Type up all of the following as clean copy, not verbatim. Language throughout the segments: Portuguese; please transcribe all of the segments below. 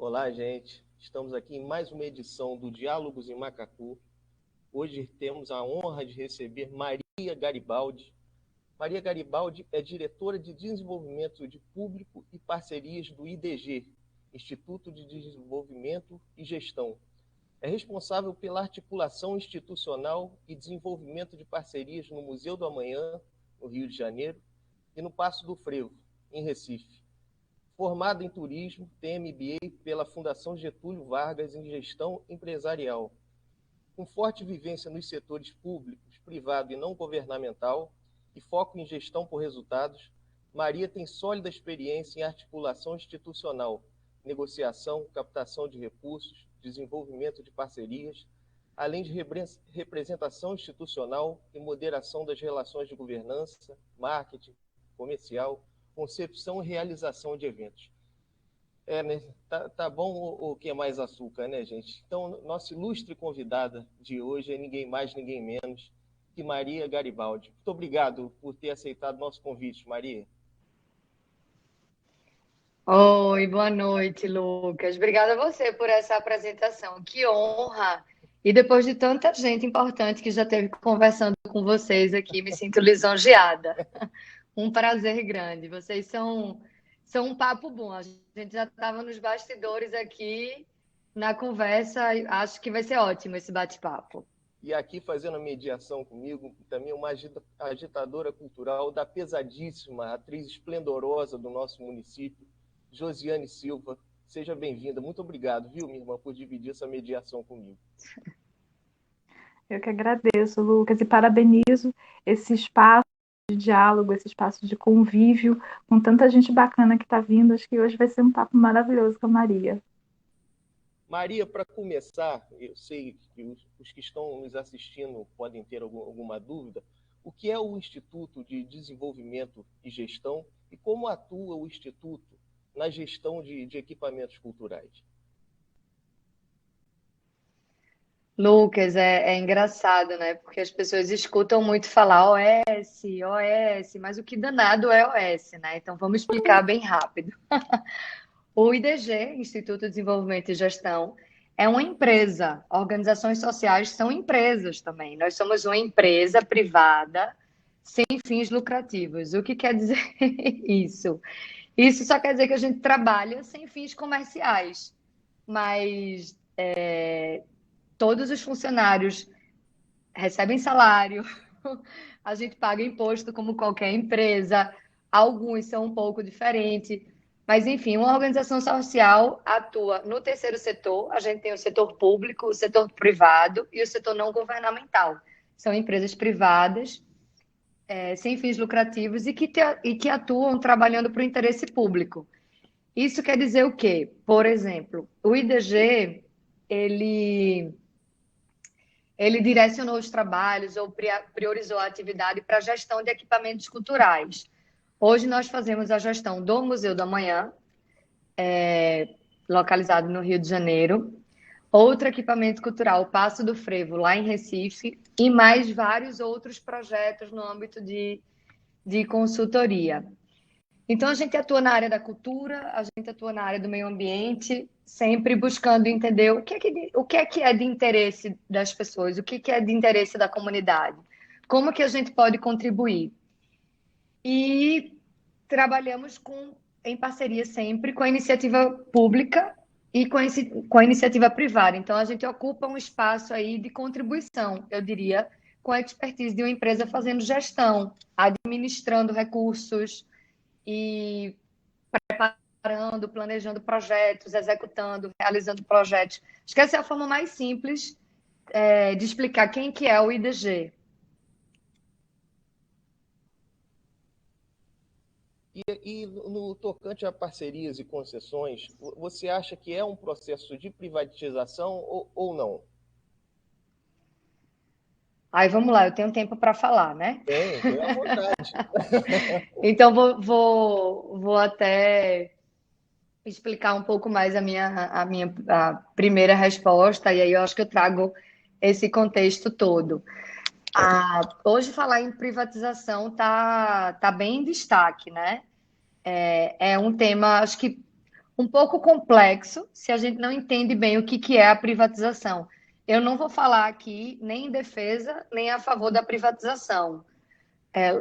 Olá, gente. Estamos aqui em mais uma edição do Diálogos em Macacu. Hoje temos a honra de receber Maria Garibaldi. Maria Garibaldi é diretora de Desenvolvimento de Público e Parcerias do IDG, Instituto de Desenvolvimento e Gestão. É responsável pela articulação institucional e desenvolvimento de parcerias no Museu do Amanhã, no Rio de Janeiro, e no Paço do Frevo, em Recife. Formada em turismo, tem MBA pela Fundação Getúlio Vargas em gestão empresarial. Com forte vivência nos setores públicos, privado e não governamental e foco em gestão por resultados, Maria tem sólida experiência em articulação institucional, negociação, captação de recursos, desenvolvimento de parcerias, além de representação institucional e moderação das relações de governança, marketing, comercial, concepção e realização de eventos. Né? Tá bom o que é mais açúcar, né, gente? Então, nossa ilustre convidada de hoje é ninguém mais, ninguém menos que Maria Garibaldi. Muito obrigado por ter aceitado nosso convite, Maria. Oi, boa noite, Lucas. Obrigada a você por essa apresentação. Que honra! E depois de tanta gente importante que já esteve conversando com vocês aqui, me sinto lisonjeada. Um prazer grande. Vocês são um papo bom. A gente já estava nos bastidores aqui na conversa. Acho que vai ser ótimo esse bate-papo. E aqui fazendo a mediação comigo, também uma agitadora cultural da pesadíssima, atriz esplendorosa do nosso município, Josiane Silva. Seja bem-vinda. Muito obrigado, viu, minha irmã, por dividir essa mediação comigo. Eu que agradeço, Lucas, e parabenizo esse espaço de diálogo, esse espaço de convívio com tanta gente bacana que está vindo. Acho que hoje vai ser um papo maravilhoso com a Maria. Maria, para começar, eu sei que os que estão nos assistindo podem ter alguma dúvida. O que é o Instituto de Desenvolvimento e Gestão e como atua o Instituto na gestão de equipamentos culturais? Lucas, é engraçado, né? Porque as pessoas escutam muito falar OS, OS, mas o que danado é OS, né? Então vamos explicar bem rápido. O IDG, Instituto de Desenvolvimento e Gestão, é uma empresa. Organizações sociais são empresas também. Nós somos uma empresa privada sem fins lucrativos. O que quer dizer isso? Isso só quer dizer que a gente trabalha sem fins comerciais, mas todos os funcionários recebem salário, a gente paga imposto como qualquer empresa, alguns são um pouco diferentes, mas enfim, uma organização social atua no terceiro setor, a gente tem o setor público, o setor privado e o setor não governamental. São empresas privadas, sem fins lucrativos e que atuam trabalhando para o interesse público. Isso quer dizer o quê? Por exemplo, o IDG, ele direcionou os trabalhos ou priorizou a atividade para a gestão de equipamentos culturais. Hoje nós fazemos a gestão do Museu do Amanhã, localizado no Rio de Janeiro, outro equipamento cultural, o Paço do Frevo, lá em Recife, e mais vários outros projetos no âmbito de consultoria. Então, a gente atua na área da cultura, a gente atua na área do meio ambiente, sempre buscando entender o que é de interesse das pessoas, o que é de interesse da comunidade, como que a gente pode contribuir. E trabalhamos em parceria sempre com a iniciativa pública e com a iniciativa privada. Então, a gente ocupa um espaço aí de contribuição, eu diria, com a expertise de uma empresa fazendo gestão, administrando recursos, e preparando, planejando projetos, executando, realizando projetos. Acho que essa é a forma mais simples de explicar quem que é o IDG. E no tocante a parcerias e concessões, você acha que é um processo de privatização ou não? Aí vamos lá, eu tenho tempo para falar, né? Tem à vontade. Então vou até explicar um pouco mais a primeira resposta, e aí eu acho que eu trago esse contexto todo. Hoje falar em privatização tá bem em destaque, né? É um tema, acho que um pouco complexo se a gente não entende bem o que é a privatização. Eu não vou falar aqui nem em defesa, nem a favor da privatização.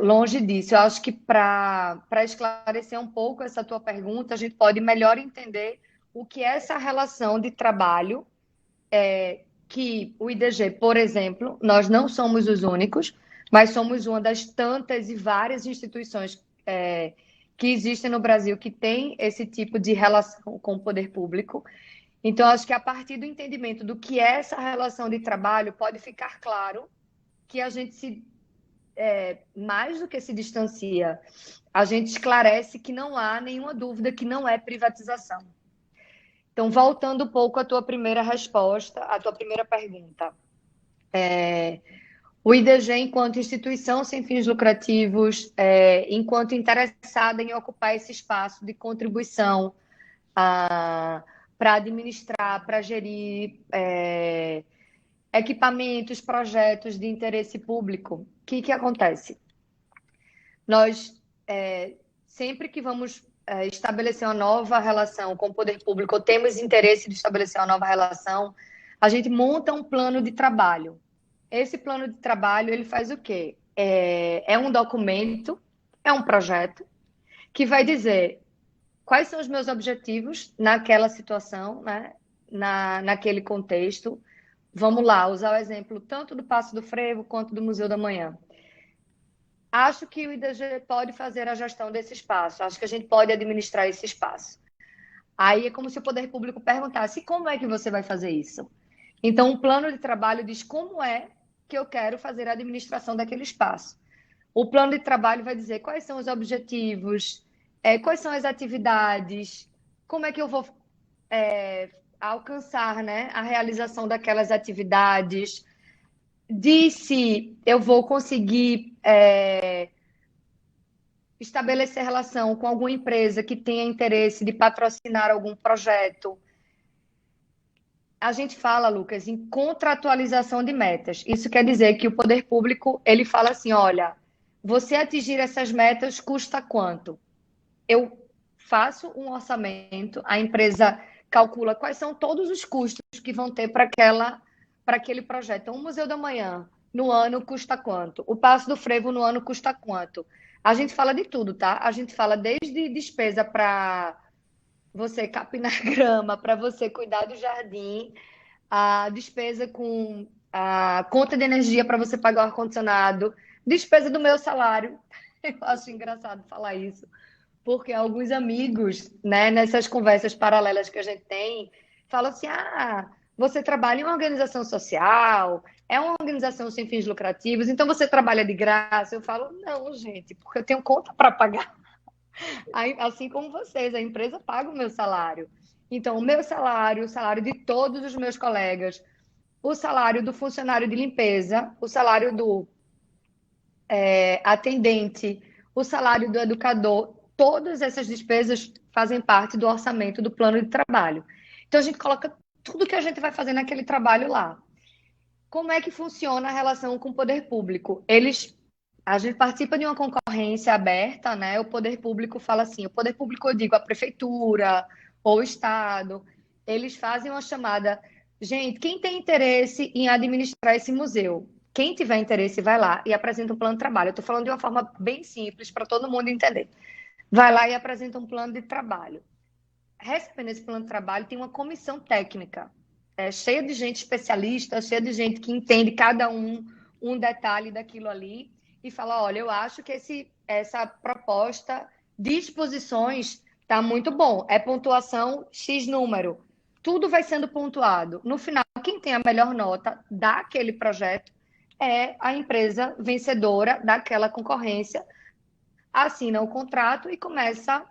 Longe disso. Eu acho que para esclarecer um pouco essa tua pergunta, a gente pode melhor entender o que é essa relação de trabalho, que o IDG, por exemplo, nós não somos os únicos, mas somos uma das tantas e várias instituições que existem no Brasil que tem esse tipo de relação com o poder público. Então, acho que a partir do entendimento do que é essa relação de trabalho, pode ficar claro que a gente mais do que se distancia, a gente esclarece que não há nenhuma dúvida que não é privatização. Então, voltando um pouco à tua primeira resposta, à tua primeira pergunta. O IDG, enquanto instituição sem fins lucrativos, enquanto interessada em ocupar esse espaço de contribuição para administrar, para gerir equipamentos, projetos de interesse público, o que acontece? Nós, sempre que vamos estabelecer uma nova relação com o poder público, ou temos interesse de estabelecer uma nova relação, a gente monta um plano de trabalho. Esse plano de trabalho, ele faz o quê? É um documento, é um projeto, que vai dizer quais são os meus objetivos naquela situação, né? Naquele contexto. Vamos lá, usar o exemplo tanto do Paço do Frevo quanto do Museu da Manhã. Acho que o IDG pode fazer a gestão desse espaço, acho que a gente pode administrar esse espaço. Aí é como se o poder público perguntasse, como é que você vai fazer isso? Então, o plano de trabalho diz como é que eu quero fazer a administração daquele espaço. O plano de trabalho vai dizer quais são os objetivos, quais são as atividades, como é que eu vou alcançar, né, a realização daquelas atividades, de se eu vou conseguir estabelecer relação com alguma empresa que tenha interesse de patrocinar algum projeto. A gente fala, Lucas, em contratualização de metas. Isso quer dizer que o poder público, ele fala assim, olha, você atingir essas metas custa quanto? Eu faço um orçamento, a empresa calcula quais são todos os custos que vão ter para aquele projeto. Então, o Museu da Manhã, no ano, custa quanto? O Paço do Frevo, no ano, custa quanto? A gente fala de tudo, tá? A gente fala desde despesa para você capinar grama, para você cuidar do jardim, a despesa com a conta de energia para você pagar o ar-condicionado, despesa do meu salário. Eu acho engraçado falar isso, porque alguns amigos, né, nessas conversas paralelas que a gente tem, falam assim, você trabalha em uma organização social, é uma organização sem fins lucrativos, então você trabalha de graça. Eu falo, não, gente, porque eu tenho conta para pagar. Assim como vocês, a empresa paga o meu salário. Então, o meu salário, o salário de todos os meus colegas, o salário do funcionário de limpeza, o salário do atendente, o salário do educador, todas essas despesas fazem parte do orçamento do plano de trabalho. Então, a gente coloca tudo que a gente vai fazer naquele trabalho lá. Como é que funciona a relação com o poder público? A gente participa de uma concorrência aberta, né? O poder público fala assim, o poder público, eu digo, a prefeitura ou o Estado, eles fazem uma chamada, gente, quem tem interesse em administrar esse museu? Quem tiver interesse, vai lá e apresenta um plano de trabalho. Eu estou falando de uma forma bem simples para todo mundo entender. Vai lá e apresenta um plano de trabalho. Recebendo esse plano de trabalho, tem uma comissão técnica, cheia de gente especialista, cheia de gente que entende cada um detalhe daquilo ali, e fala, olha, eu acho que essa proposta de exposições está muito bom. É pontuação X número. Tudo vai sendo pontuado. No final, quem tem a melhor nota daquele projeto é a empresa vencedora daquela concorrência, assina o contrato e começa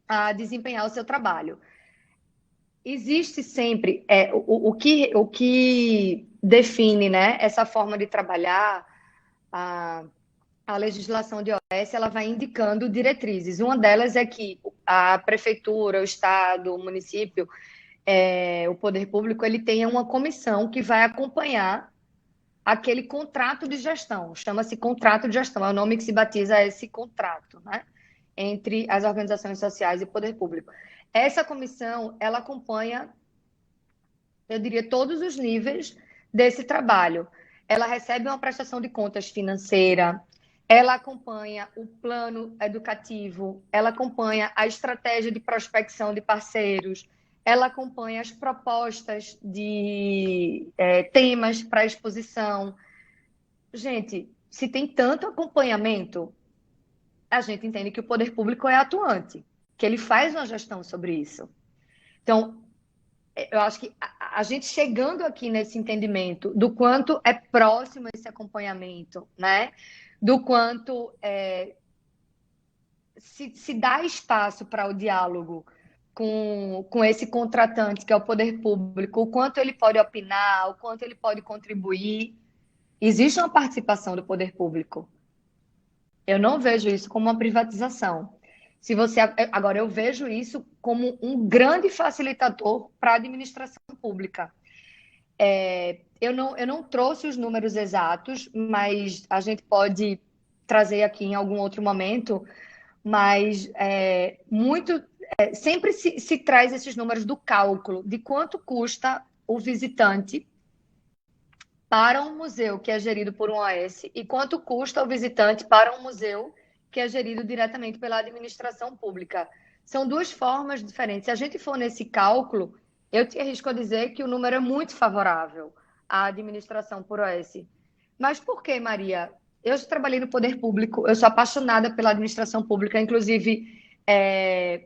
a desempenhar o seu trabalho. Existe sempre o que define, né, essa forma de trabalhar. A legislação de OS, ela vai indicando diretrizes. Uma delas é que a prefeitura, o estado, o município, o poder público, ele tenha uma comissão que vai acompanhar aquele contrato de gestão. Chama-se contrato de gestão, é o nome que se batiza a esse contrato, né? entre as organizações sociais e o poder público. Essa comissão, ela acompanha, eu diria, todos os níveis desse trabalho. Ela recebe uma prestação de contas financeira, ela acompanha o plano educativo, ela acompanha a estratégia de prospecção de parceiros, ela acompanha as propostas de temas para exposição. Gente, se tem tanto acompanhamento, a gente entende que o poder público é atuante, que ele faz uma gestão sobre isso. Então, eu acho que a gente chegando aqui nesse entendimento do quanto é próximo esse acompanhamento, né? Do quanto se dá espaço para o diálogo com esse contratante, que é o poder público, o quanto ele pode opinar, o quanto ele pode contribuir. Existe uma participação do poder público. Eu não vejo isso como uma privatização. Agora, eu vejo isso como um grande facilitador para a administração pública. Eu não trouxe os números exatos, mas a gente pode trazer aqui em algum outro momento, mas sempre se traz esses números do cálculo de quanto custa o visitante para um museu que é gerido por um OS e quanto custa o visitante para um museu que é gerido diretamente pela administração pública. São duas formas diferentes. Se a gente for nesse cálculo, eu te arrisco a dizer que o número é muito favorável à administração por OS. Mas por que, Maria? Eu já trabalhei no poder público, eu sou apaixonada pela administração pública, inclusive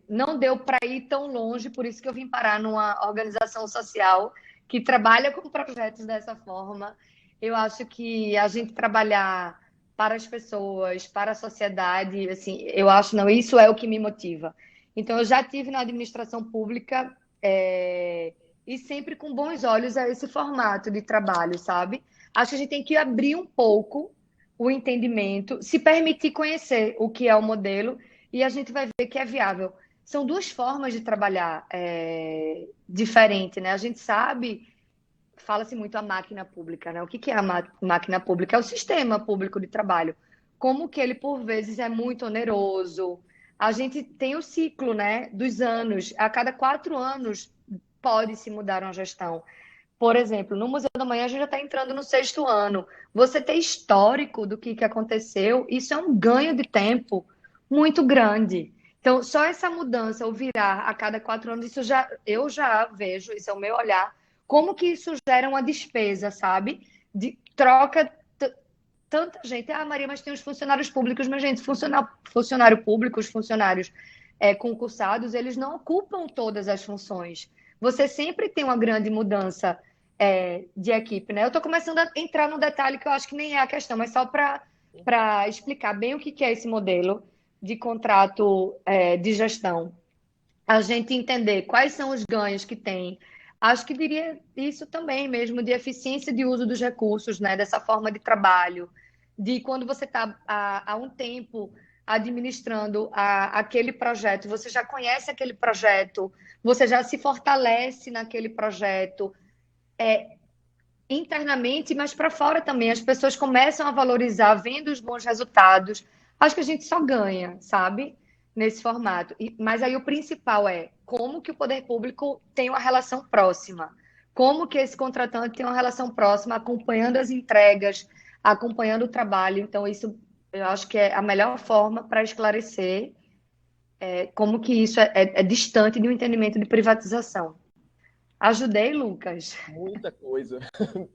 não deu para ir tão longe, por isso que eu vim parar numa organização social que trabalha com projetos dessa forma. Eu acho que a gente trabalhar para as pessoas, para a sociedade, assim, eu acho, não, isso é o que me motiva. Então, eu já tive na administração pública e sempre com bons olhos a esse formato de trabalho, sabe? Acho que a gente tem que abrir um pouco o entendimento, se permitir conhecer o que é o modelo e a gente vai ver que é viável. São duas formas de trabalhar diferente, né? A gente sabe, fala-se muito a máquina pública, né? O que é a máquina pública? É o sistema público de trabalho. Como que ele, por vezes, é muito oneroso. A gente tem o ciclo, né, dos anos. A cada 4 anos pode-se mudar uma gestão. Por exemplo, no Museu da Manhã a gente já está entrando no 6º ano. Você ter histórico do que aconteceu, isso é um ganho de tempo muito grande. Então, só essa mudança, o virar a cada 4 anos, eu já vejo, isso é o meu olhar, como que isso gera uma despesa, sabe? De troca tanta gente. Ah, Maria, mas tem os funcionários públicos, mas, gente, funcionário público, os funcionários concursados, eles não ocupam todas as funções. Você sempre tem uma grande mudança de equipe, né? Eu estou começando a entrar no detalhe que eu acho que nem é a questão, mas só para explicar bem o que é esse modelo de contrato de gestão. A gente entender quais são os ganhos que tem. Acho que diria isso também mesmo, de eficiência de uso dos recursos, né? Dessa forma de trabalho, de quando você está há um tempo administrando aquele projeto, você já conhece aquele projeto, você já se fortalece naquele projeto, internamente, mas para fora também. As pessoas começam a valorizar, vendo os bons resultados. Acho que a gente só ganha, sabe? Nesse formato. Mas aí o principal é como que o poder público tem uma relação próxima. Como que esse contratante tem uma relação próxima, acompanhando as entregas, acompanhando o trabalho. Então, isso eu acho que é a melhor forma para esclarecer como que isso é distante de um entendimento de privatização. Ajudei, Lucas? Muita coisa,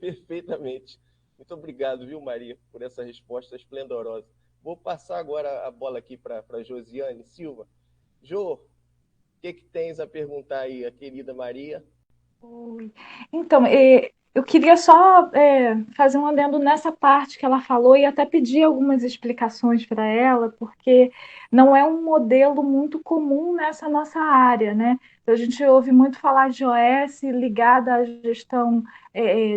perfeitamente. Muito obrigado, viu, Maria, por essa resposta esplendorosa. Vou passar agora a bola aqui para Josiane Silva. Jô, o que tens a perguntar aí, a querida Maria? Oi. Então, eu queria só fazer um adendo nessa parte que ela falou e até pedir algumas explicações para ela, porque não é um modelo muito comum nessa nossa área, né? Então, a gente ouve muito falar de OS ligada à gestão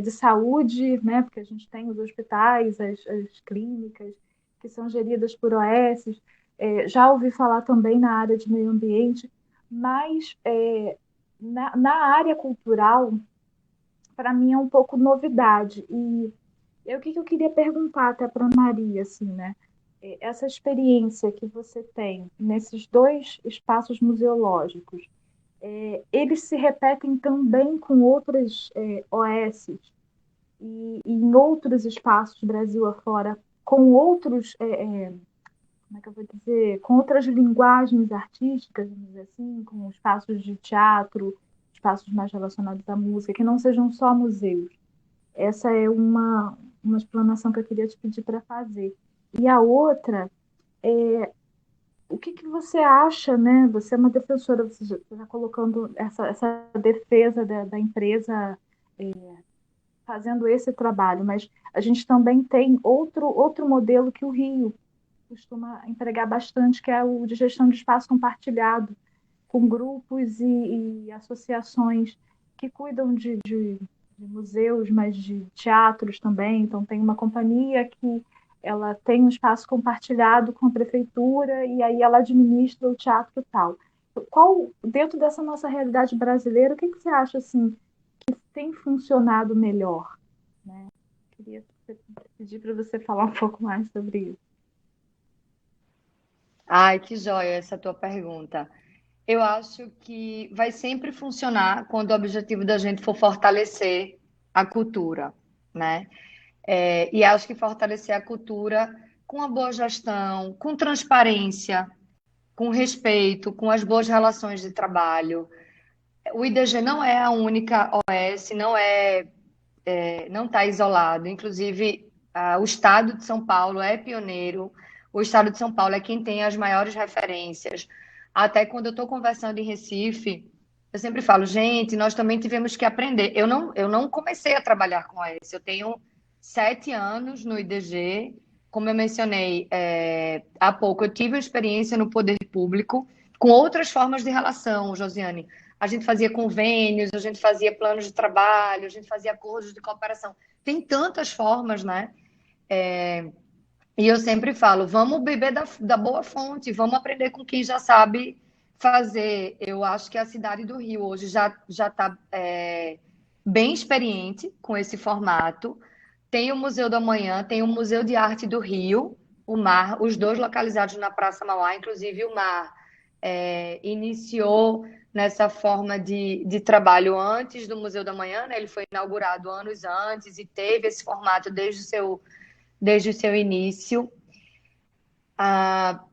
de saúde, né? Porque a gente tem os hospitais, as clínicas, que são geridas por OS. Já ouvi falar também na área de meio ambiente, mas na área cultural, para mim é um pouco novidade. E o que eu queria perguntar até para a Maria, assim, né? essa experiência que você tem nesses dois espaços museológicos, eles se repetem também com outras OSs e em outros espaços Brasil afora, com outros, como é que eu vou dizer, com outras linguagens artísticas, vamos dizer assim, com espaços de teatro, espaços mais relacionados à música, que não sejam só museus. Essa é uma explanação que eu queria te pedir para fazer. E a outra é o que você acha, né? Você é uma defensora, você já está colocando essa defesa da empresa fazendo esse trabalho, mas a gente também tem outro modelo que o Rio costuma empregar bastante, que é o de gestão de espaço compartilhado, com grupos e associações que cuidam de museus, mas de teatros também. Então, tem uma companhia que ela tem um espaço compartilhado com a prefeitura e aí ela administra o teatro tal. Qual, dentro dessa nossa realidade brasileira, o que você acha assim que tem funcionado melhor? Né? Queria pedir para você falar um pouco mais sobre isso. Ai, que joia essa tua pergunta. Eu acho que vai sempre funcionar quando o objetivo da gente for fortalecer a cultura, né? E acho que fortalecer a cultura com a boa gestão, com transparência, com respeito, com as boas relações de trabalho. O IDG não é a única OS, não está isolado. Inclusive, o Estado de São Paulo é pioneiro. O Estado de São Paulo é quem tem as maiores referências. Até quando eu estou conversando em Recife, eu sempre falo, gente, nós também tivemos que aprender. Eu não comecei a trabalhar com OS. Eu tenho 7 anos no IDG. Como eu mencionei há pouco, eu tive uma experiência no poder público com outras formas de relação, Josiane. A gente fazia convênios, a gente fazia planos de trabalho, a gente fazia acordos de cooperação. Tem tantas formas, né? E eu sempre falo, vamos beber da boa fonte, vamos aprender com quem já sabe fazer. Eu acho que a cidade do Rio hoje já está bem experiente com esse formato. Tem o Museu do Amanhã, tem o Museu de Arte do Rio, o MAR, os dois localizados na Praça Mauá, inclusive o MAR iniciou nessa forma de trabalho antes do Museu da Manhã, né? Ele foi inaugurado anos antes e teve esse formato desde o seu início. A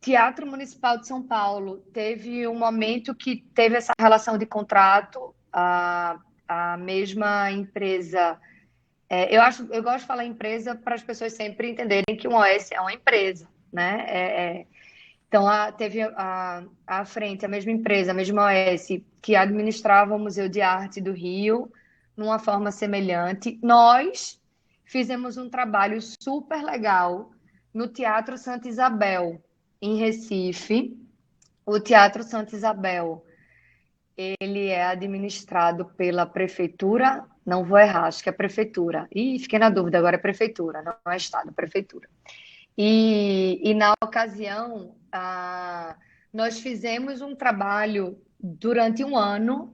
Teatro Municipal de São Paulo teve um momento que teve essa relação de contrato, a mesma empresa. Eu gosto de falar empresa para as pessoas sempre entenderem que um OS é uma empresa, né? Então, teve à frente a mesma empresa, a mesma OS, que administrava o Museu de Arte do Rio, numa forma semelhante. Nós fizemos um trabalho super legal no Teatro Santa Isabel, em Recife. O Teatro Santa Isabel, ele é administrado pela prefeitura, não vou errar, acho que é prefeitura. Fiquei na dúvida, agora é prefeitura, não é estado, é prefeitura. E na ocasião, nós fizemos um trabalho durante um ano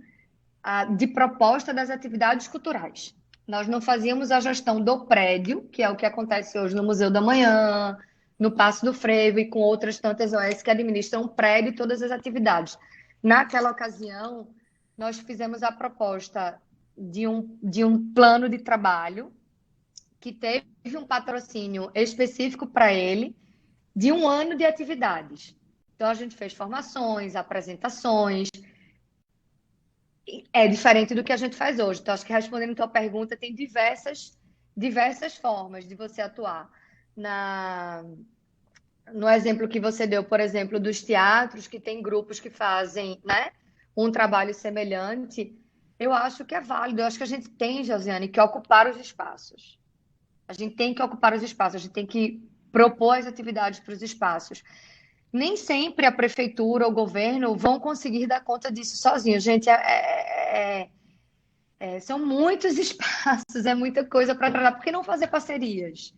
de proposta das atividades culturais. Nós não fazíamos a gestão do prédio, que é o que acontece hoje no Museu da Manhã, no Paço do Frevo e com outras tantas OS que administram o prédio e todas as atividades. Naquela ocasião, nós fizemos a proposta de um plano de trabalho que teve um patrocínio específico para ele, de um ano de atividades. Então, a gente fez formações, apresentações. É diferente do que a gente faz hoje. Então, acho que respondendo a tua pergunta, tem diversas formas de você atuar. No exemplo que você deu, por exemplo, dos teatros, que tem grupos que fazem, né, um trabalho semelhante, eu acho que é válido. Eu acho que a gente tem, Josiane, que ocupar os espaços. A gente tem que ocupar os espaços, a gente tem que propor as atividades para os espaços. Nem sempre a prefeitura ou o governo vão conseguir dar conta disso sozinho. Gente, são muitos espaços, é muita coisa para tratar. Por que não fazer parcerias?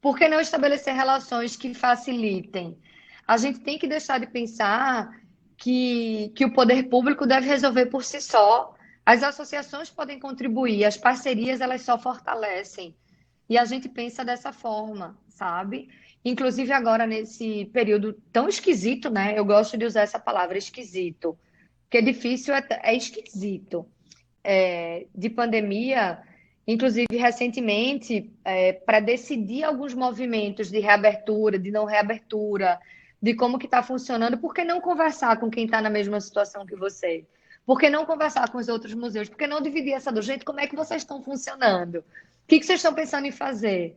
Por que não estabelecer relações que facilitem? A gente tem que deixar de pensar que o poder público deve resolver por si só. As associações podem contribuir, as parcerias elas só fortalecem. E a gente pensa dessa forma, sabe? inclusive agora nesse período tão esquisito, né? Eu gosto de usar essa palavra esquisito, porque difícil é esquisito. De pandemia, inclusive recentemente, para decidir alguns movimentos de reabertura, de não reabertura, de como que está funcionando, por que não conversar com quem está na mesma situação que você? Por que não conversar com os outros museus? Por que não dividir essa do jeito? Como é que vocês estão funcionando? O que vocês estão pensando em fazer?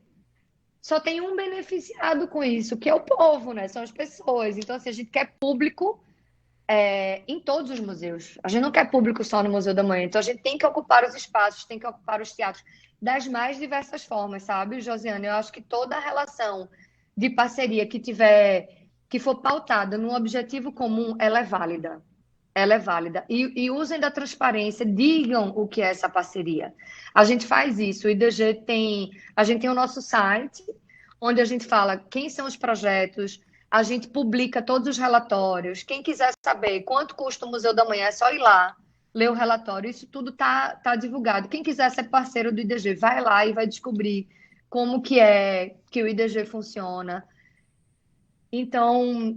Só tem um beneficiado com isso, que é o povo, né? São as pessoas. Então, assim, a gente quer público em todos os museus. A gente não quer público só no Museu da Manhã. Então, a gente tem que ocupar os espaços, tem que ocupar os teatros das mais diversas formas, sabe, Josiane? Eu acho que toda relação de parceria que for pautada num objetivo comum, ela é válida. Ela é válida. E usem da transparência, digam o que é essa parceria. A gente faz isso. A gente tem o nosso site, onde a gente fala quem são os projetos, a gente publica todos os relatórios. Quem quiser saber quanto custa o Museu da Manhã, é só ir lá, ler o relatório. Isso tudo tá divulgado. Quem quiser ser parceiro do IDG, vai lá e vai descobrir como que é que o IDG funciona. Então,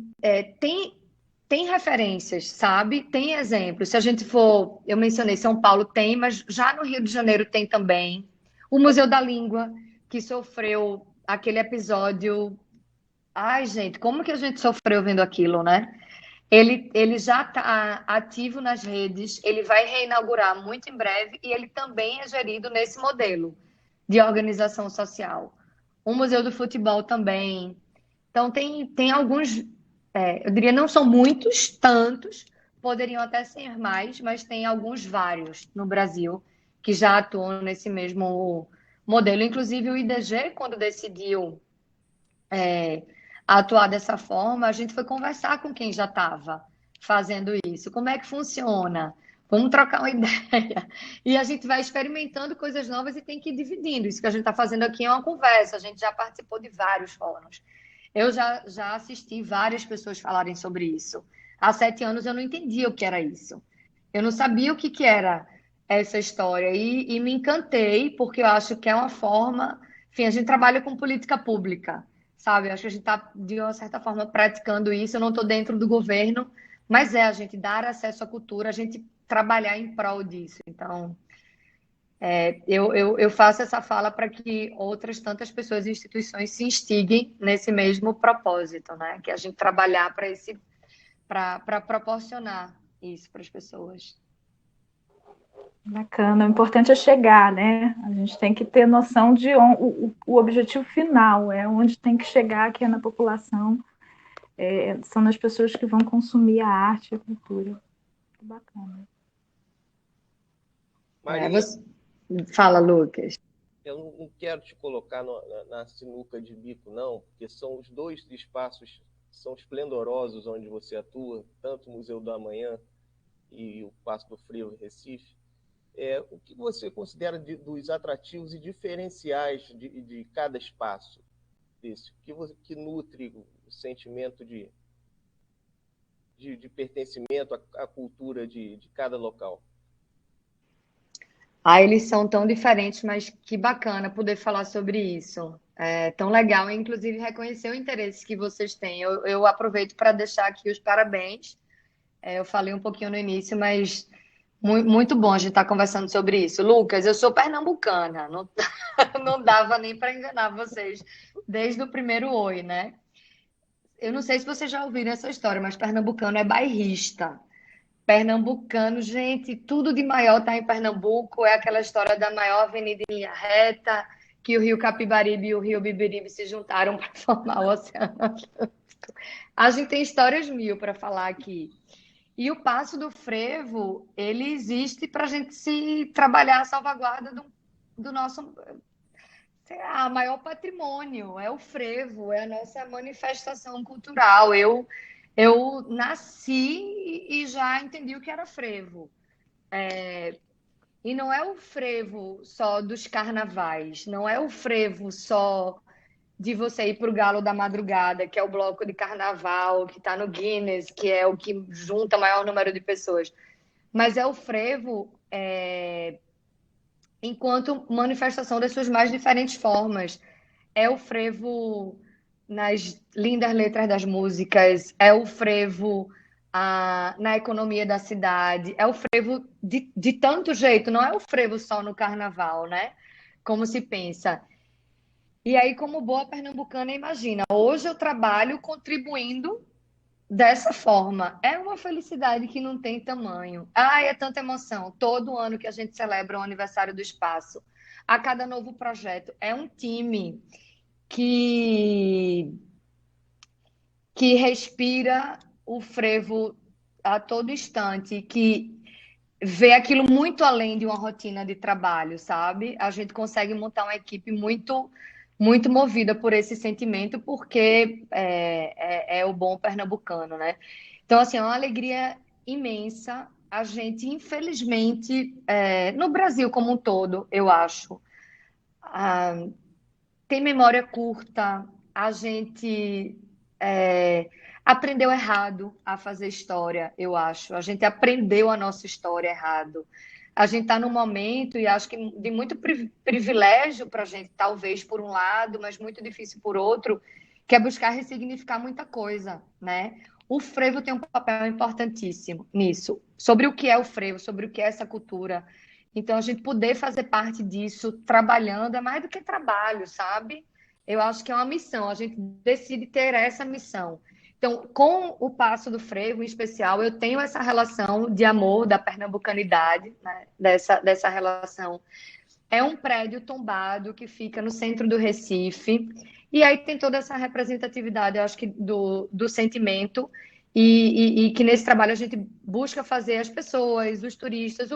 tem referências, sabe? Tem exemplos. Se a gente for, eu mencionei São Paulo tem, mas já no Rio de Janeiro tem também. O Museu da Língua, que sofreu aquele episódio. Ai, gente, como que a gente sofreu vendo aquilo, né? Ele já está ativo nas redes, ele vai reinaugurar muito em breve e ele também é gerido nesse modelo de organização social. O Museu do Futebol também. Então, tem alguns, eu diria, não são muitos, tantos, poderiam até ser mais, mas tem alguns vários no Brasil que já atuam nesse mesmo modelo. Inclusive, o IDG, quando decidiu atuar dessa forma, a gente foi conversar com quem já estava fazendo isso. Como é que funciona? Vamos trocar uma ideia. E a gente vai experimentando coisas novas e tem que ir dividindo. Isso que a gente está fazendo aqui é uma conversa. A gente já participou de vários fóruns. Eu já assisti várias pessoas falarem sobre isso. Há 7 anos eu não entendia o que era isso. Eu não sabia o que era essa história. E me encantei, porque eu acho que é uma forma. Enfim, a gente trabalha com política pública, sabe? Eu acho que a gente está, de uma certa forma, praticando isso. Eu não estou dentro do governo, mas a gente dar acesso à cultura, a gente trabalhar em prol disso. Então, eu faço essa fala para que outras tantas pessoas e instituições se instiguem nesse mesmo propósito, né? Que a gente trabalhar para proporcionar isso para as pessoas. Bacana. O importante é chegar, né? A gente tem que ter noção de o objetivo final, é onde tem que chegar, que é na população, são nas pessoas que vão consumir a arte e a cultura. Bacana. Maria, Fala, Lucas. eu não quero te colocar na sinuca de bico, não, porque são os dois espaços que são esplendorosos onde você atua, tanto o Museu do Amanhã e o Paço do Frevo em Recife. O que você considera dos atrativos e diferenciais de cada espaço desse? Que nutre o sentimento de pertencimento à cultura de cada local? Eles são tão diferentes, mas que bacana poder falar sobre isso. É tão legal, inclusive reconhecer o interesse que vocês têm. Eu aproveito para deixar aqui os parabéns. Eu falei um pouquinho no início, mas muito bom a gente estar conversando sobre isso. Lucas, eu sou pernambucana, não, não dava nem para enganar vocês desde o primeiro oi, né? Eu não sei se vocês já ouviram essa história, mas pernambucano é bairrista. Pernambucano, gente, tudo de maior está em Pernambuco. É aquela história da maior avenida em linha reta, que o rio Capibaribe e o rio Bibiribe se juntaram para formar o Oceano Atlântico. A gente tem histórias mil para falar aqui. E o Paço do Frevo, ele existe para a gente se trabalhar a salvaguarda do nosso, sei lá, maior patrimônio. É o frevo, é a nossa manifestação cultural. Eu nasci e já entendi o que era frevo. E não é o frevo só dos carnavais, não é o frevo só de você ir para o Galo da Madrugada, que é o bloco de carnaval, que está no Guinness, que é o que junta o maior número de pessoas. Mas é o frevo enquanto manifestação das suas mais diferentes formas. É o frevo nas lindas letras das músicas, é o frevo na economia da cidade, é o frevo de tanto jeito, não é o frevo só no carnaval, né? Como se pensa. E aí, como boa pernambucana, imagina, hoje eu trabalho contribuindo dessa forma. É uma felicidade que não tem tamanho. Ai, é tanta emoção. Todo ano que a gente celebra o aniversário do espaço, a cada novo projeto, é um time que que respira o frevo a todo instante, que vê aquilo muito além de uma rotina de trabalho, sabe? A gente consegue montar uma equipe muito movida por esse sentimento, porque é o bom pernambucano, né? Então, assim, é uma alegria imensa. A gente, infelizmente, no Brasil como um todo, eu acho, ah, tem memória curta, a gente é, aprendeu errado a fazer história, eu acho. A gente aprendeu a nossa história errado. A gente está num momento, e acho que de muito privilégio para a gente, talvez por um lado, mas muito difícil por outro, que é buscar ressignificar muita coisa, né? O frevo tem um papel importantíssimo nisso, sobre o que é o frevo, sobre o que é essa cultura. Então, a gente poder fazer parte disso, trabalhando, é mais do que trabalho, sabe? Eu acho que é uma missão, a gente decide ter essa missão. Então, com o Passo do Frevo, em especial, eu tenho essa relação de amor da pernambucanidade, né? Dessa relação. É um prédio tombado que fica no centro do Recife, e aí tem toda essa representatividade, eu acho que do sentimento, e que nesse trabalho a gente busca fazer as pessoas, os turistas,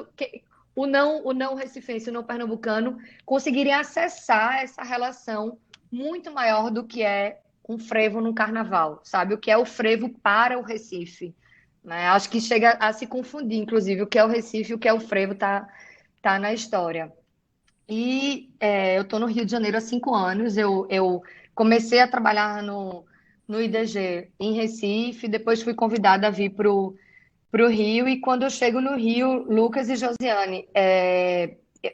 o não recifense, o não pernambucano, conseguirem acessar essa relação muito maior do que é um frevo no carnaval, sabe? O que é o frevo para o Recife, né? Acho que chega a se confundir, inclusive, o que é o Recife e o que é o frevo tá na história. E eu estou no Rio de Janeiro há 5 anos. Eu comecei a trabalhar no IDG em Recife, depois fui convidada a vir para o Rio. E quando eu chego no Rio, Lucas e Josiane,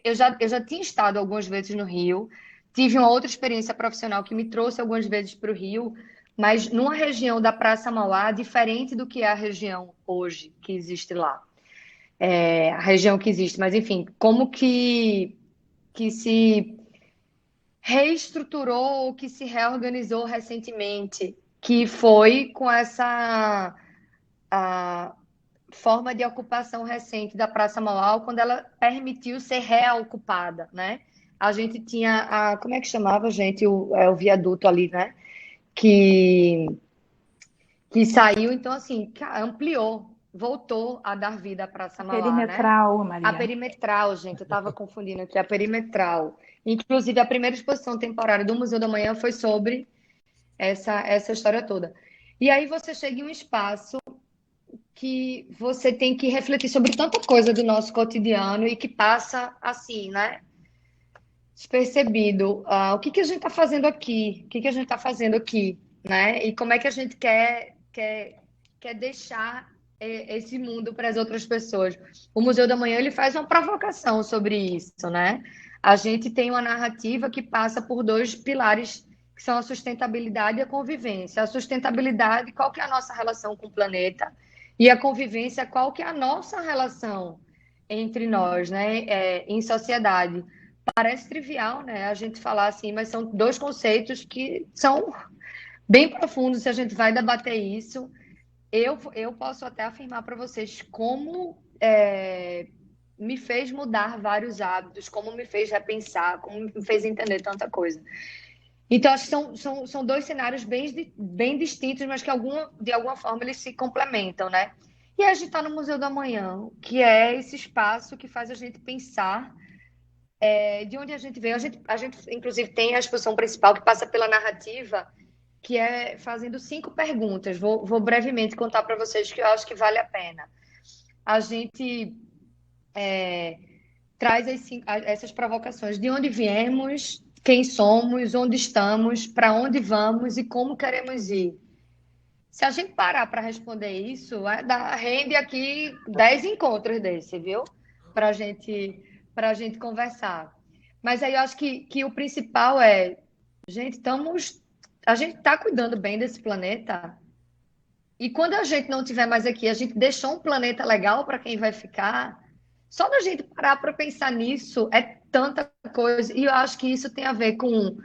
eu já tinha estado algumas vezes no Rio, tive uma outra experiência profissional que me trouxe algumas vezes para o Rio, mas numa região da Praça Mauá, diferente do que é a região hoje que existe lá. A região que existe, mas enfim, como que se reestruturou ou que se reorganizou recentemente, que foi com essa a forma de ocupação recente da Praça Mauá, quando ela permitiu ser reocupada, né? A gente tinha como é que chamava, gente, o viaduto ali, né? Que, que saiu, então, assim, ampliou, voltou a dar vida à Praça Mauá, né? Perimetral, A Maria. perimetral, gente, eu estava confundindo aqui, a perimetral. Inclusive, a primeira exposição temporária do Museu da Manhã foi sobre essa história toda. E aí você chega em um espaço que você tem que refletir sobre tanta coisa do nosso cotidiano e que passa assim, né? Despercebido. O que que a gente está fazendo aqui? O que que a gente está fazendo aqui, né? E como é que a gente quer deixar esse mundo para as outras pessoas? O Museu da Manhã ele faz uma provocação sobre isso, né? A gente tem uma narrativa que passa por dois pilares que são a sustentabilidade e a convivência. A sustentabilidade, qual que é a nossa relação com o planeta? E a convivência, qual que é a nossa relação entre nós, né? Em sociedade. Parece trivial, né? A gente falar assim, mas são dois conceitos que são bem profundos se a gente vai debater isso. Eu posso até afirmar para vocês como me fez mudar vários hábitos, como me fez repensar, como me fez entender tanta coisa. Então, acho que são dois cenários bem distintos, mas que de alguma forma eles se complementam, né? E a gente está no Museu da Manhã, que é esse espaço que faz a gente pensar de onde a gente veio. A gente, inclusive, tem a exposição principal que passa pela narrativa, que é fazendo 5 perguntas. Vou brevemente contar para vocês que eu acho que vale a pena. A gente traz essas provocações. De onde viemos, quem somos, onde estamos, para onde vamos e como queremos ir. Se a gente parar para responder isso, rende aqui 10 encontros desse, viu? Para a gente conversar. Mas aí eu acho que o principal gente, a gente está cuidando bem desse planeta. E quando a gente não estiver mais aqui, a gente deixou um planeta legal para quem vai ficar. Só da gente parar para pensar nisso é tanta coisa. E eu acho que isso tem a ver com o que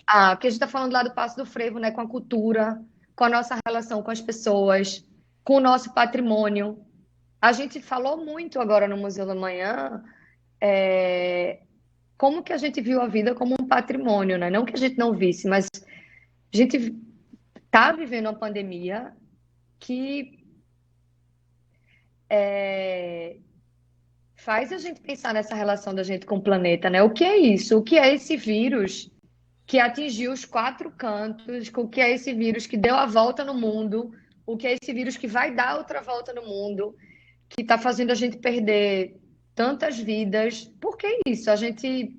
a gente está falando lá do Passo do Frevo, né? Com a cultura, com a nossa relação com as pessoas, com o nosso patrimônio. A gente falou muito agora no Museu da Manhã, como que a gente viu a vida como um patrimônio, né? Não que a gente não visse, mas a gente está vivendo uma pandemia que faz a gente pensar nessa relação da gente com o planeta, né? O que é isso? O que é esse vírus que atingiu os quatro cantos? O que é esse vírus que deu a volta no mundo? O que é esse vírus que vai dar outra volta no mundo? Que está fazendo a gente perder tantas vidas? Por que isso? A gente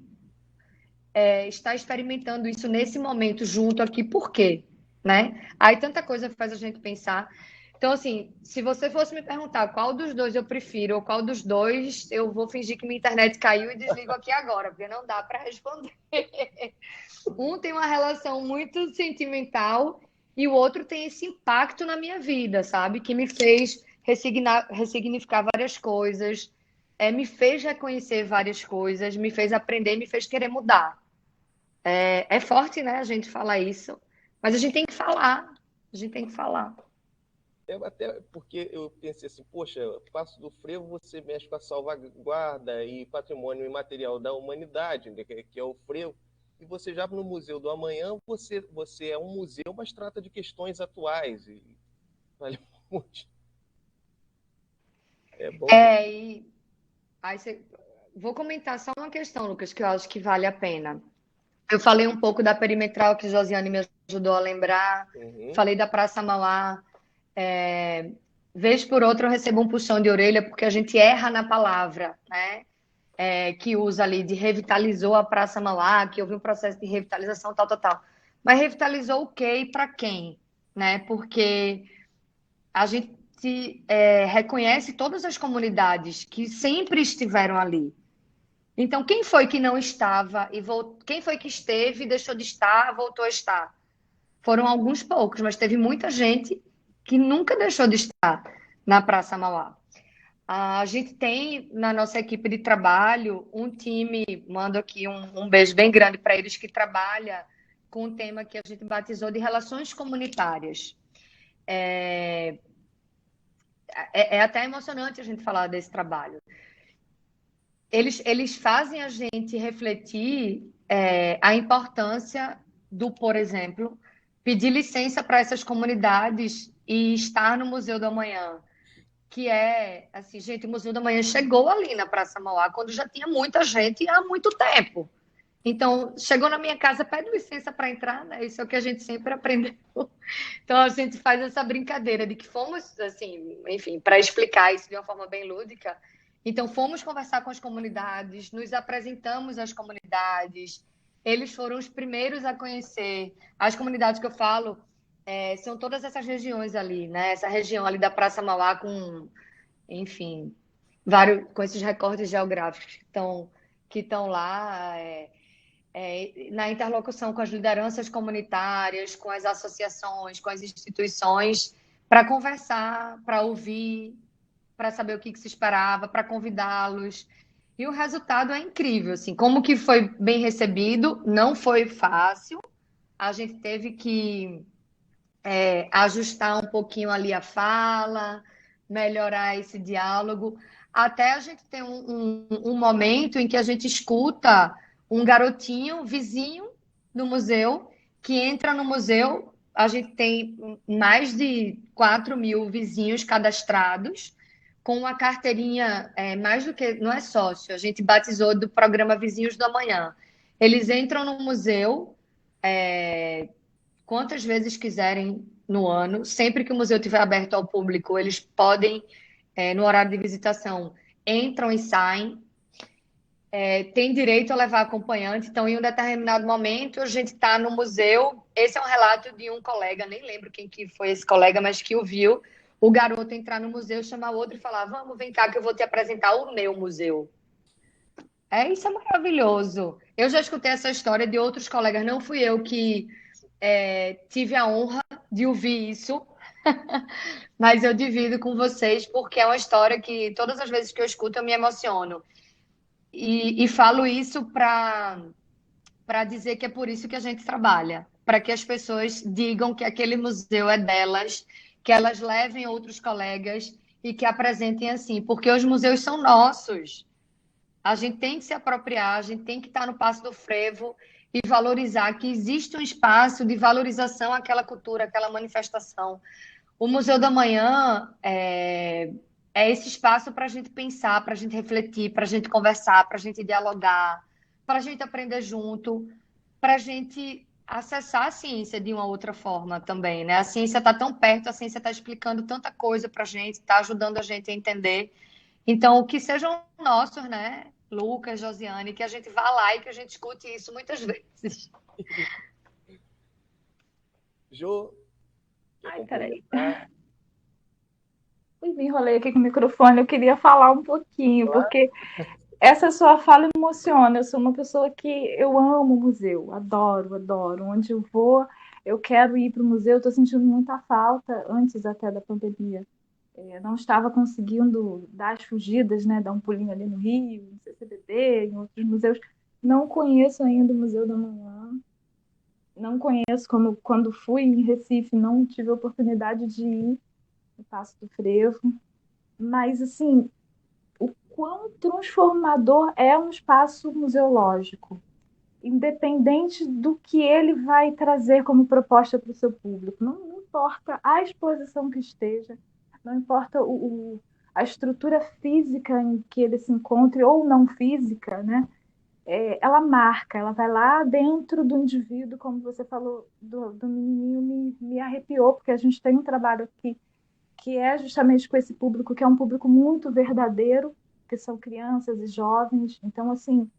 está experimentando isso nesse momento junto aqui, por quê? Né? Aí tanta coisa faz a gente pensar. Então, assim, se você fosse me perguntar qual dos dois eu prefiro, ou qual dos dois, eu vou fingir que minha internet caiu e desligo aqui agora, porque não dá para responder. Um tem uma relação muito sentimental e o outro tem esse impacto na minha vida, sabe? Que me fez ressignificar várias coisas, me fez reconhecer várias coisas, me fez aprender, me fez querer mudar. É forte, né, a gente falar isso, mas a gente tem que falar, a gente tem que falar. Até porque eu pensei assim, poxa, Passo do Frevo você mexe com a salvaguarda e patrimônio imaterial da humanidade, né, que é o frevo, e você já no Museu do Amanhã, você é um museu, mas trata de questões atuais. E vale muito. É bom. Aí vou comentar só uma questão, Lucas, que eu acho que vale a pena. Eu falei um pouco da perimetral que Josiane me ajudou a lembrar, falei da Praça Mauá. Vez por outra eu recebo um puxão de orelha porque a gente erra na palavra, né? Que usa ali de revitalizou a Praça Mauá, que houve um processo de revitalização, tal, tal, tal. Mas revitalizou o quê e para quem? Né? Porque a gente reconhece todas as comunidades que sempre estiveram ali. Então, quem foi que não estava e quem foi que esteve e deixou de estar, voltou a estar? Foram alguns poucos, mas teve muita gente que nunca deixou de estar na Praça Mauá. A gente tem na nossa equipe de trabalho um time, mando aqui um beijo bem grande para eles, que trabalha com um tema que a gente batizou de relações comunitárias. É até emocionante a gente falar desse trabalho. Eles fazem a gente refletir a importância do, por exemplo, pedir licença para essas comunidades e estar no Museu do Amanhã, que assim, gente, o Museu do Amanhã chegou ali na Praça Mauá quando já tinha muita gente há muito tempo. Então, chegou na minha casa, pede licença para entrar, né? Isso é o que a gente sempre aprendeu. Então, a gente faz essa brincadeira de que fomos, assim, enfim, para explicar isso de uma forma bem lúdica. Então, fomos conversar com as comunidades, nos apresentamos às comunidades, eles foram os primeiros a conhecer. As comunidades que eu falo são todas essas regiões ali, né? Essa região ali da Praça Mauá com, enfim, com esses recortes geográficos que estão lá, na interlocução com as lideranças comunitárias, com as associações, com as instituições, para conversar, para ouvir, para saber o que se esperava, para convidá-los. E o resultado é incrível, assim, como que foi bem recebido, não foi fácil, a gente teve que ajustar um pouquinho ali a fala, melhorar esse diálogo, até a gente ter um momento em que a gente escuta um garotinho, vizinho do museu, que entra no museu. A gente tem mais de 4.000 vizinhos cadastrados, com uma carteirinha, mais do que, não é sócio, a gente batizou do programa Vizinhos do Amanhã. Eles entram no museu quantas vezes quiserem no ano, sempre que o museu estiver aberto ao público, eles podem, no horário de visitação, entram e saem, tem direito a levar acompanhante. Então, em um determinado momento, a gente está no museu. Esse é um relato de um colega, nem lembro quem que foi esse colega, mas que o viu, o garoto entrar no museu, chamar o outro e falar: vamos, vem cá que eu vou te apresentar o meu museu. Isso é maravilhoso. Eu já escutei essa história de outros colegas, não fui eu que tive a honra de ouvir isso, mas eu divido com vocês porque é uma história que todas as vezes que eu escuto eu me emociono. E falo isso para dizer que é por isso que a gente trabalha, para que as pessoas digam que aquele museu é delas, que elas levem outros colegas e que apresentem assim, porque os museus são nossos. A gente tem que se apropriar, a gente tem que estar no passo do frevo e valorizar que existe um espaço de valorização àquela cultura, àquela manifestação. O Museu da Manhã é esse espaço para a gente pensar, para a gente refletir, para a gente conversar, para a gente dialogar, para a gente aprender junto, para a gente acessar a ciência de uma outra forma também, né? A ciência está tão perto, a ciência está explicando tanta coisa para a gente, está ajudando a gente a entender. Então, que sejam nossos, né? Lucas, Josiane, que a gente vá lá e que a gente escute isso muitas vezes. Jô, quer Ai, peraí. complementar? Ui, me enrolei aqui com o microfone. Eu queria falar um pouquinho, Claro. porque essa sua fala emociona. Eu sou uma pessoa que eu amo museu, adoro, adoro. Onde eu vou, eu quero ir para o museu. Estou sentindo muita falta antes até da pandemia. Não estava conseguindo dar as fugidas, né? Dar um pulinho ali no Rio, no CCBB, em outros museus. Não conheço ainda o Museu da Manhã. Não conheço, como quando fui em Recife, não tive a oportunidade de ir no Passo do Frevo. Mas, assim, o quão transformador é um espaço museológico, independente do que ele vai trazer como proposta para o seu público. Não importa a exposição que esteja, não importa a estrutura física em que ele se encontre, ou não física, né? Ela marca, ela vai lá dentro do indivíduo, como você falou do menininho, me arrepiou, porque a gente tem um trabalho aqui que é justamente com esse público, que é um público muito verdadeiro, que são crianças e jovens. Então, assim,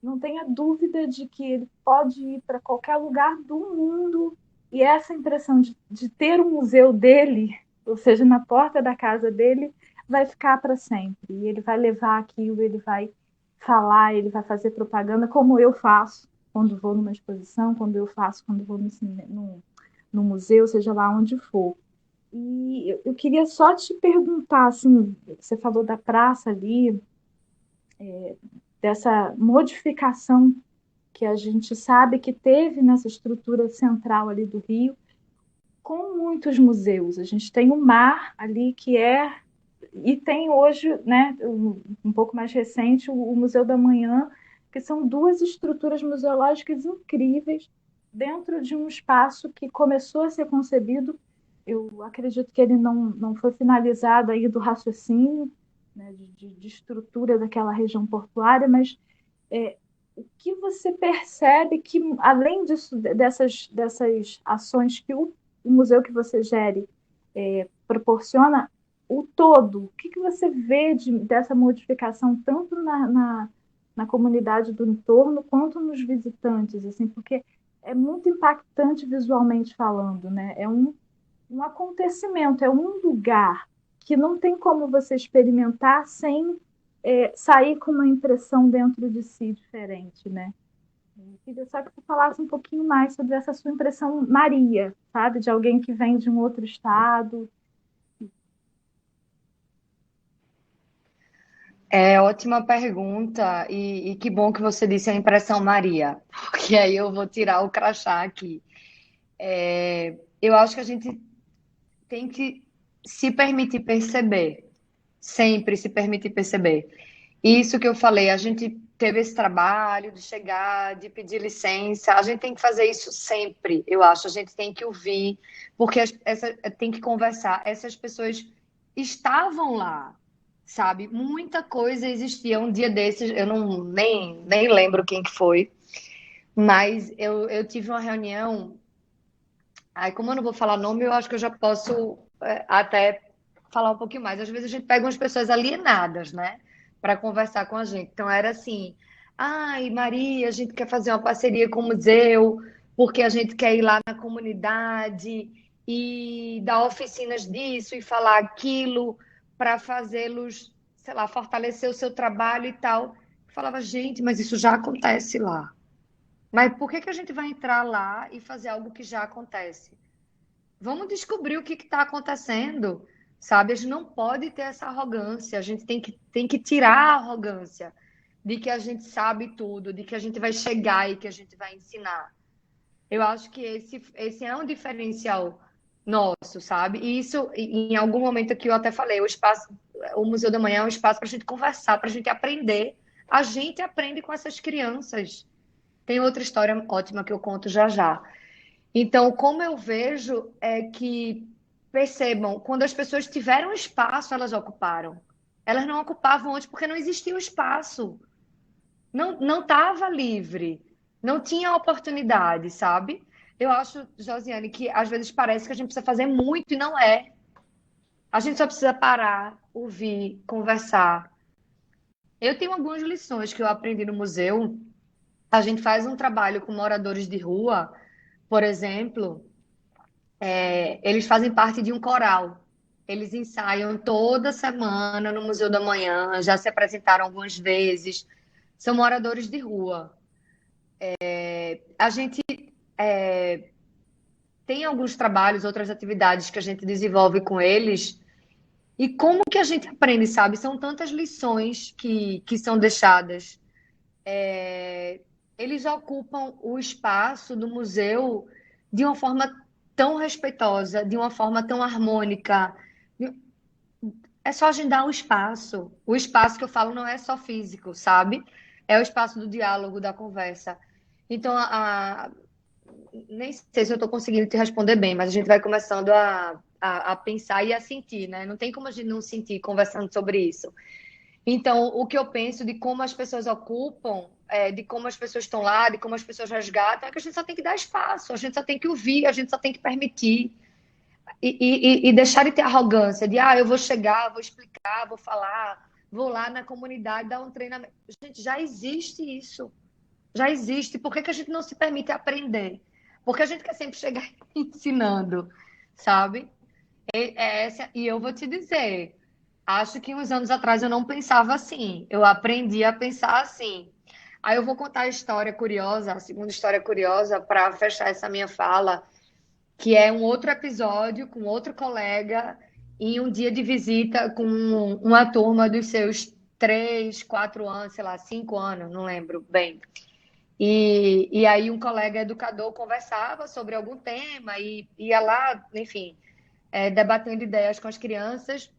não tenha dúvida de que ele pode ir para qualquer lugar do mundo e essa impressão de ter o museu dele, ou seja, na porta da casa dele, vai ficar para sempre. E ele vai levar aquilo, ele vai falar, ele vai fazer propaganda, como eu faço quando vou numa exposição, quando eu faço quando vou no museu, seja lá onde for. E eu queria só te perguntar, assim, você falou da praça ali, dessa modificação que a gente sabe que teve nessa estrutura central ali do Rio, com muitos museus. A gente tem o mar ali que e tem hoje, né, um pouco mais recente, o Museu da Manhã, que são duas estruturas museológicas incríveis dentro de um espaço que começou a ser concebido. Eu acredito que ele não foi finalizado aí do raciocínio, né, de estrutura daquela região portuária, mas o que você percebe que, além disso, dessas ações que o museu que você gere proporciona, o todo, o que você vê dessa modificação, tanto na comunidade do entorno, quanto nos visitantes, assim, porque é muito impactante visualmente falando, né? É um acontecimento, é um lugar que não tem como você experimentar sem sair com uma impressão dentro de si diferente, né? Eu queria só que você falasse um pouquinho mais sobre essa sua impressão Maria, sabe? De alguém que vem de um outro estado. É ótima pergunta e que bom que você disse a impressão Maria, porque aí eu vou tirar o crachá aqui. Eu acho que a gente tem que se permitir perceber, sempre se permitir perceber. Isso que eu falei, a gente teve esse trabalho de chegar, de pedir licença, a gente tem que fazer isso sempre, eu acho. A gente tem que ouvir, porque tem que conversar. Essas pessoas estavam lá, sabe? Muita coisa existia. Um dia desses, eu nem lembro quem que foi, mas eu tive uma reunião. Aí, como eu não vou falar nome, eu acho que eu já posso até falar um pouquinho mais. Às vezes a gente pega umas pessoas alienadas, né, para conversar com a gente. Então era assim: ai, Maria, a gente quer fazer uma parceria com o museu, porque a gente quer ir lá na comunidade e dar oficinas disso e falar aquilo para fazê-los, sei lá, fortalecer o seu trabalho e tal. Eu falava, gente, mas isso já acontece lá. Mas por que que a gente vai entrar lá e fazer algo que já acontece? Vamos descobrir o que está acontecendo, sabe? A gente não pode ter essa arrogância, a gente tem que tirar a arrogância de que a gente sabe tudo, de que a gente vai chegar e que a gente vai ensinar. Eu acho que esse é um diferencial nosso, sabe? E isso, em algum momento aqui eu até falei, o Museu da Manhã é um espaço para a gente conversar, para a gente aprender. A gente aprende com essas crianças. Tem outra história ótima que eu conto já já. Então, como eu vejo é que, percebam, quando as pessoas tiveram espaço, elas ocuparam. Elas não ocupavam antes porque não existia o espaço. Não estava livre. Não tinha oportunidade, sabe? Eu acho, Josiane, que às vezes parece que a gente precisa fazer muito e não é. A gente só precisa parar, ouvir, conversar. Eu tenho algumas lições que eu aprendi no museu. A gente faz um trabalho com moradores de rua, por exemplo, eles fazem parte de um coral. Eles ensaiam toda semana no Museu da Manhã, já se apresentaram algumas vezes. São moradores de rua. A gente tem alguns trabalhos, outras atividades que a gente desenvolve com eles. E como que a gente aprende, sabe? São tantas lições que são deixadas. Eles ocupam o espaço do museu de uma forma tão respeitosa, de uma forma tão harmônica. É só a gente dar o espaço. O espaço que eu falo não é só físico, sabe? É o espaço do diálogo, da conversa. Então, nem sei se eu estou conseguindo te responder bem, mas a gente vai começando a pensar e a sentir, né? Não tem como a gente não sentir conversando sobre isso. Então, o que eu penso de como as pessoas ocupam, de como as pessoas estão lá, de como as pessoas resgatam, é que a gente só tem que dar espaço, a gente só tem que ouvir, a gente só tem que permitir. E deixar de ter arrogância, de, eu vou chegar, vou explicar, vou falar, vou lá na comunidade dar um treinamento. Gente, já existe isso. Já existe. Por que que a gente não se permite aprender? Porque a gente quer sempre chegar ensinando, sabe? E eu vou te dizer, acho que uns anos atrás eu não pensava assim. Eu aprendi a pensar assim. Aí eu vou contar a história curiosa, a segunda história curiosa, para fechar essa minha fala, que é um outro episódio com outro colega em um dia de visita com uma turma dos seus 3, 4 anos, sei lá, 5 anos, não lembro bem. E aí um colega educador conversava sobre algum tema e ia lá, enfim, debatendo ideias com as crianças.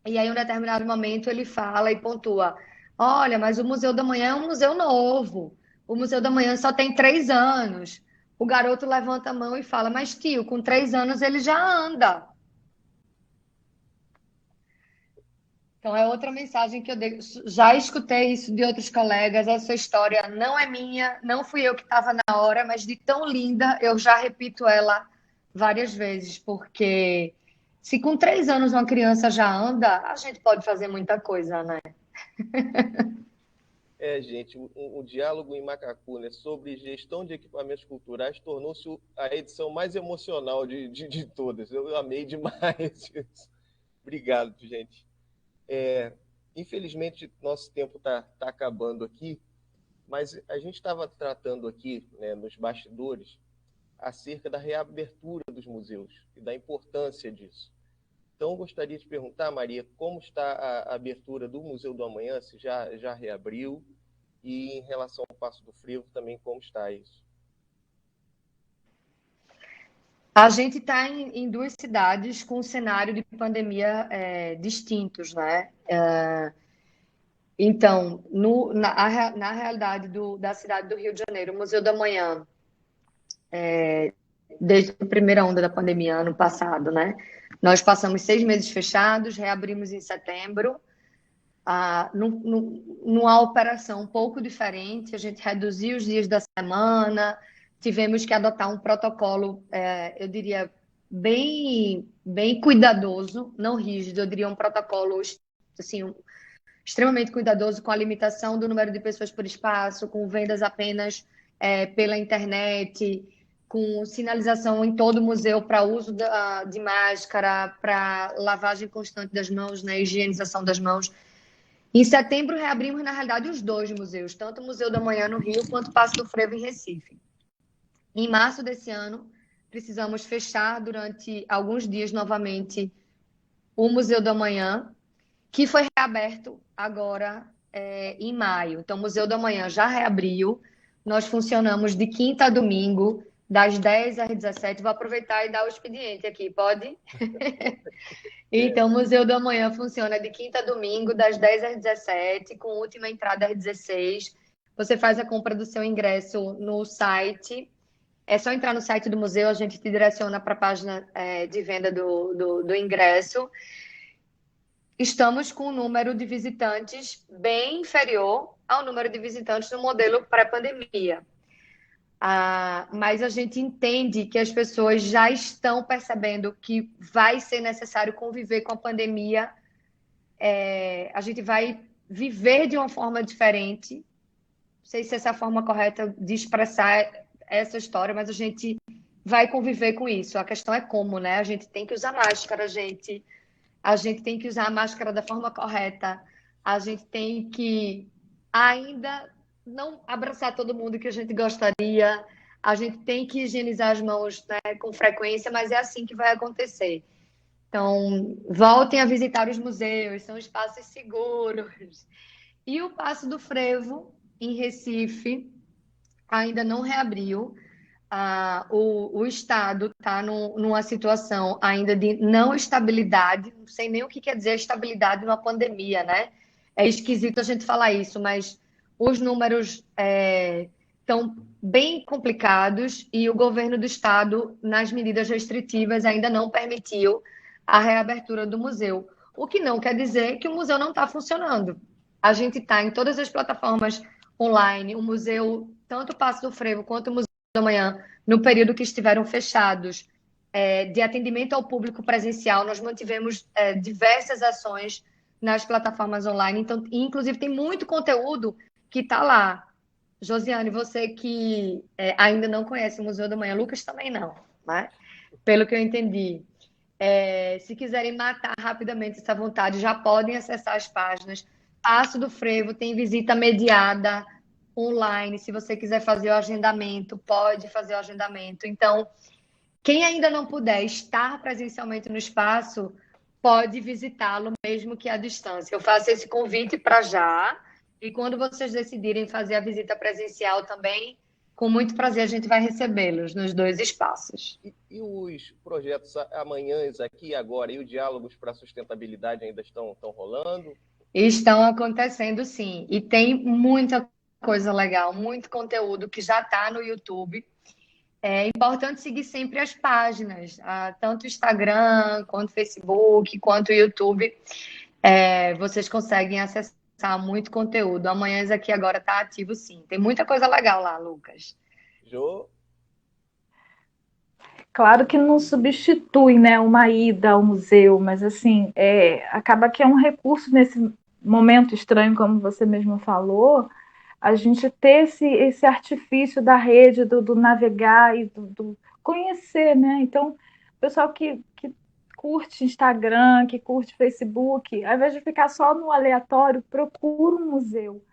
E aí, em um determinado momento, ele fala e pontua: Olha, mas o Museu da Manhã é um museu novo. O Museu da Manhã só tem 3 anos. O garoto levanta a mão e fala: Mas, tio, com 3 anos ele já anda. Então, é outra mensagem que eu dei. Já escutei isso de outros colegas. Essa história não é minha, não fui eu que estava na hora, mas de tão linda, eu já repito ela várias vezes, porque se com 3 anos uma criança já anda, a gente pode fazer muita coisa, né? Gente, o diálogo em Macacu, né, sobre gestão de equipamentos culturais tornou-se a edição mais emocional de todas. Eu amei demais isso. Obrigado, gente. Infelizmente, nosso tempo está acabando aqui, mas a gente estava tratando aqui, né, nos bastidores, acerca da reabertura dos museus e da importância disso. Então, eu gostaria de perguntar, Maria, como está a abertura do Museu do Amanhã, se já reabriu, e em relação ao Passo do Frevo também, como está isso? A gente está em duas cidades com um cenário de pandemia distintos, né? Então, na realidade da cidade do Rio de Janeiro, o Museu da Manhã, desde a primeira onda da pandemia, ano passado, né? Nós passamos 6 meses fechados, reabrimos em setembro, numa operação um pouco diferente, a gente reduziu os dias da semana, tivemos que adotar um protocolo, eu diria, bem, bem cuidadoso, não rígido, eu diria um protocolo assim, extremamente cuidadoso com a limitação do número de pessoas por espaço, com vendas apenas pela internet, com sinalização em todo o museu para uso de máscara, para lavagem constante das mãos, né, higienização das mãos. Em setembro, reabrimos, na realidade, os dois museus, tanto o Museu da Manhã no Rio, quanto o Paço do Frevo em Recife. Em março desse ano, precisamos fechar durante alguns dias novamente o Museu da Manhã, que foi reaberto agora em maio. Então, o Museu da Manhã já reabriu. Nós funcionamos de quinta a domingo, das 10 às 17. Vou aproveitar e dar o expediente aqui, pode? Então, o Museu da Manhã funciona de quinta a domingo, das 10 às 17, com última entrada às 16. Você faz a compra do seu ingresso no site. É só entrar no site do museu, a gente te direciona para a página de venda do ingresso. Estamos com um número de visitantes bem inferior ao número de visitantes no modelo pré-pandemia. Mas a gente entende que as pessoas já estão percebendo que vai ser necessário conviver com a pandemia. A gente vai viver de uma forma diferente. Não sei se essa é a forma correta de expressar essa história, mas a gente vai conviver com isso. A questão é como, né? A gente tem que usar máscara, a gente tem que usar a máscara da forma correta, a gente tem que ainda não abraçar todo mundo que a gente gostaria, a gente tem que higienizar as mãos, né, com frequência, mas é assim que vai acontecer. Então, voltem a visitar os museus, são espaços seguros. E o Paço do Frevo, em Recife, ainda não reabriu. O Estado está numa situação ainda de não estabilidade, não sei nem o que quer dizer estabilidade numa pandemia, né? É esquisito a gente falar isso, mas os números estão bem complicados e o governo do Estado, nas medidas restritivas, ainda não permitiu a reabertura do museu. O que não quer dizer que o museu não está funcionando. A gente está em todas as plataformas online, o museu, tanto o Paço do Frevo quanto o Museu da Manhã, no período que estiveram fechados, de atendimento ao público presencial, nós mantivemos diversas ações nas plataformas online. Então, inclusive, tem muito conteúdo que está lá. Josiane, você que ainda não conhece o Museu da Manhã, Lucas também não, né? Pelo que eu entendi. Se quiserem matar rapidamente essa vontade, já podem acessar as páginas. Paço do Frevo tem visita mediada online. Se você quiser fazer o agendamento, pode fazer o agendamento. Então, quem ainda não puder estar presencialmente no espaço, pode visitá-lo, mesmo que à distância. Eu faço esse convite para já. E quando vocês decidirem fazer a visita presencial também, com muito prazer a gente vai recebê-los nos dois espaços. E os projetos amanhãs aqui e agora, e os diálogos para a sustentabilidade ainda estão rolando? Estão acontecendo, sim. E tem muita coisa legal, muito conteúdo que já está no YouTube. É importante seguir sempre as páginas, tanto o Instagram, quanto o Facebook, quanto o YouTube. Vocês conseguem acessar muito conteúdo. Amanhã aqui agora está ativo, sim. Tem muita coisa legal lá, Lucas. Jô? Claro que não substitui, né, uma ida ao museu, mas assim, acaba que é um recurso nesse momento estranho, como você mesmo falou, a gente ter esse artifício da rede, do navegar e do conhecer, né? Então, o pessoal que curte Instagram, que curte Facebook, ao invés de ficar só no aleatório, procura um museu.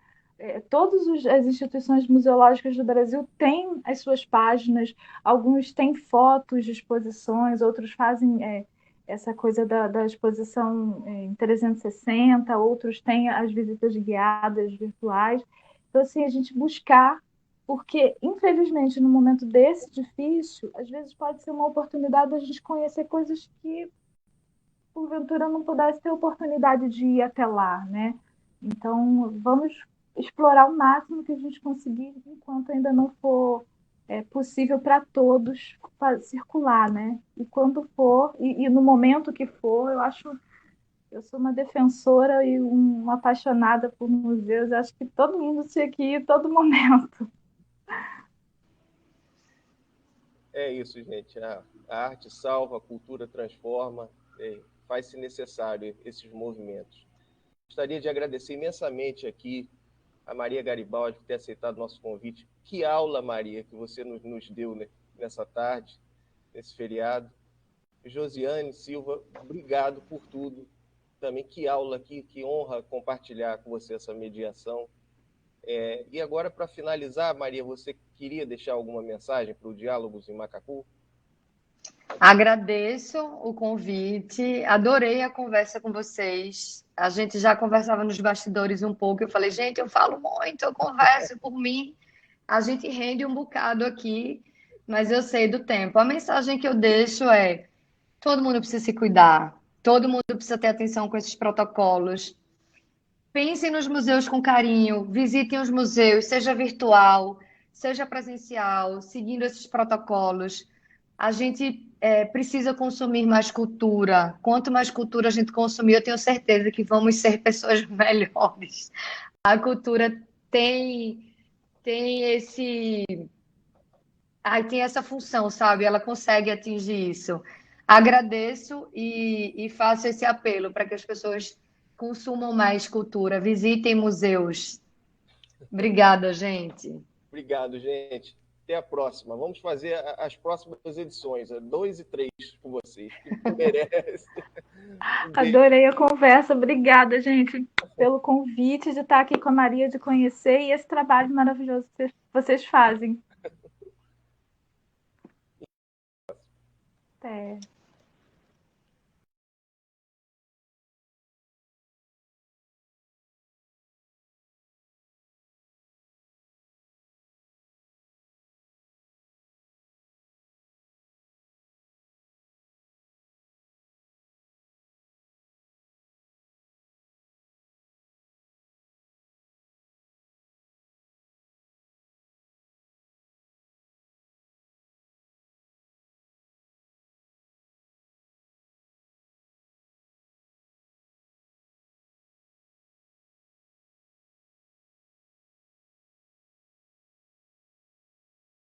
Todas as instituições museológicas do Brasil têm as suas páginas, alguns têm fotos de exposições, outros fazem essa coisa da exposição em 360, outros têm as visitas guiadas virtuais. Então, assim, a gente buscar, porque, infelizmente, no momento desse difícil, às vezes pode ser uma oportunidade de a gente conhecer coisas que, porventura, não pudesse ter oportunidade de ir até lá, né? Então, vamos explorar o máximo que a gente conseguir, enquanto ainda não for possível para todos circular, né? E quando for, e no momento que for, eu sou uma defensora e uma apaixonada por museus. Eu acho que todo mundo tinha que ir todo momento. É isso, gente. A arte salva, a cultura transforma, faz-se necessário esses movimentos. Gostaria de agradecer imensamente aqui a Maria Garibaldi por ter aceitado o nosso convite. Que aula, Maria, que você nos deu, né, nessa tarde, nesse feriado. Josiane Silva, obrigado por tudo. também. Que aula aqui, que honra compartilhar com você essa mediação. E agora, para finalizar, Maria, você queria deixar alguma mensagem para o Diálogos em Macacu? Agradeço o convite, adorei a conversa com vocês. A gente já conversava nos bastidores um pouco. Eu falei, gente, eu falo muito, eu converso por mim. A gente rende um bocado aqui, mas eu sei do tempo. A mensagem que eu deixo é: todo mundo precisa se cuidar, todo mundo precisa ter atenção com esses protocolos. Pensem nos museus com carinho, visitem os museus, seja virtual, seja presencial, seguindo esses protocolos. A gente precisa consumir mais cultura. Quanto mais cultura a gente consumir, eu tenho certeza que vamos ser pessoas melhores. A cultura tem esse, tem essa função, sabe? Ela consegue atingir isso. Agradeço e faço esse apelo para que as pessoas consumam mais cultura, visitem museus. Obrigada, gente. Obrigado, gente. Até a próxima. Vamos fazer as próximas edições, 2 e 3, com vocês, que merece. Adorei a conversa. Obrigada, gente, pelo convite de estar aqui com a Maria, de conhecer e esse trabalho maravilhoso que vocês fazem. Até.